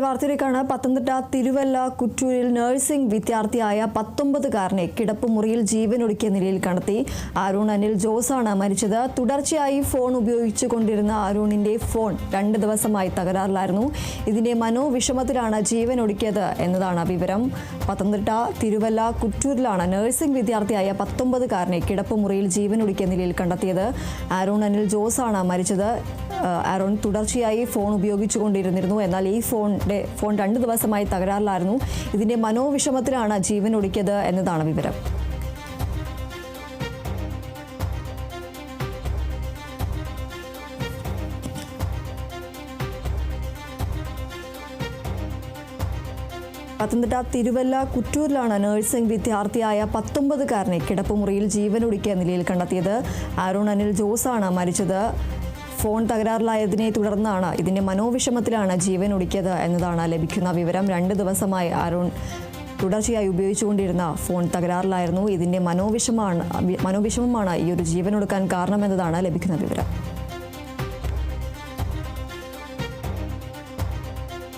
വാർത്തയിലേക്കാണ്. Pathanamthitta Thiruvalla കുറ്റൂരിൽ nursing വിദ്യാർത്ഥിയായ 19-കാരനെ കിടപ്പുമുറിയിൽ ജീവനൊടുക്കിയ നിലയിൽ കണ്ടെത്തി. അരുൺ അനിൽ ജോസാണ് മരിച്ചത്. തുടർച്ചയായി ഫോൺ ഉപയോഗിച്ചുകൊണ്ടിരുന്ന അരുണിന്റെ ഫോൺ 2 ദിവസമായി തകരാറിലായിരുന്നു. ഇതിന്റെ മനോവിഷമത്തിലാണ് ജീവനൊടുക്കിയത് എന്നതാണ് വിവരം. പത്തനംതിട്ട തിരുവല്ല കുറ്റൂരിലാണ് നഴ്സിംഗ് വിദ്യാർത്ഥിയായ 19-കാരനെ കിടപ്പുമുറിയിൽ ജീവനൊടുക്കിയ നിലയിൽ കണ്ടെത്തിയത്. അരുൺ അനിൽ ജോസാണ് മരിച്ചത്. അരുൺ തുടർച്ചയായി ഫോൺ ഉപയോഗിച്ചുകൊണ്ടിരുന്നിരുന്നു. എന്നാൽ ഈ ഫോൺ 2 ദിവസമായി തകരാറിലായിരുന്നു. ഇതിന്റെ മനോവിഷമത്തിലാണ് ജീവനൊടുക്കിയത് എന്നതാണ് വിവരം. പത്തനംതിട്ട തിരുവല്ല കുറ്റൂരിലാണ് നഴ്സിംഗ് വിദ്യാർത്ഥിയായ 19-കാരനെ കിടപ്പുമുറിയിൽ ജീവനൊടുക്കിയ നിലയിൽ കണ്ടെത്തിയത്. അരുൺ അനിൽ ജോസാണ് മരിച്ചത്. ഫോൺ തകരാറിലായതിനെ തുടർന്നാണ് ഇതിന്റെ മനോവിഷമത്തിലാണ് ജീവൻ ഒടുക്കിയത് എന്നതാണ് ലഭിക്കുന്ന വിവരം. 2 ദിവസമായി അരുൺ തുടർച്ചയായി ഉപയോഗിച്ചുകൊണ്ടിരുന്ന ഫോൺ തകരാറിലായിരുന്നു. ഇതിന്റെ മനോവിഷമമാണ് ഈ ഒരു ജീവനൊടുക്കാൻ കാരണമെന്നതാണ് ലഭിക്കുന്ന വിവരം.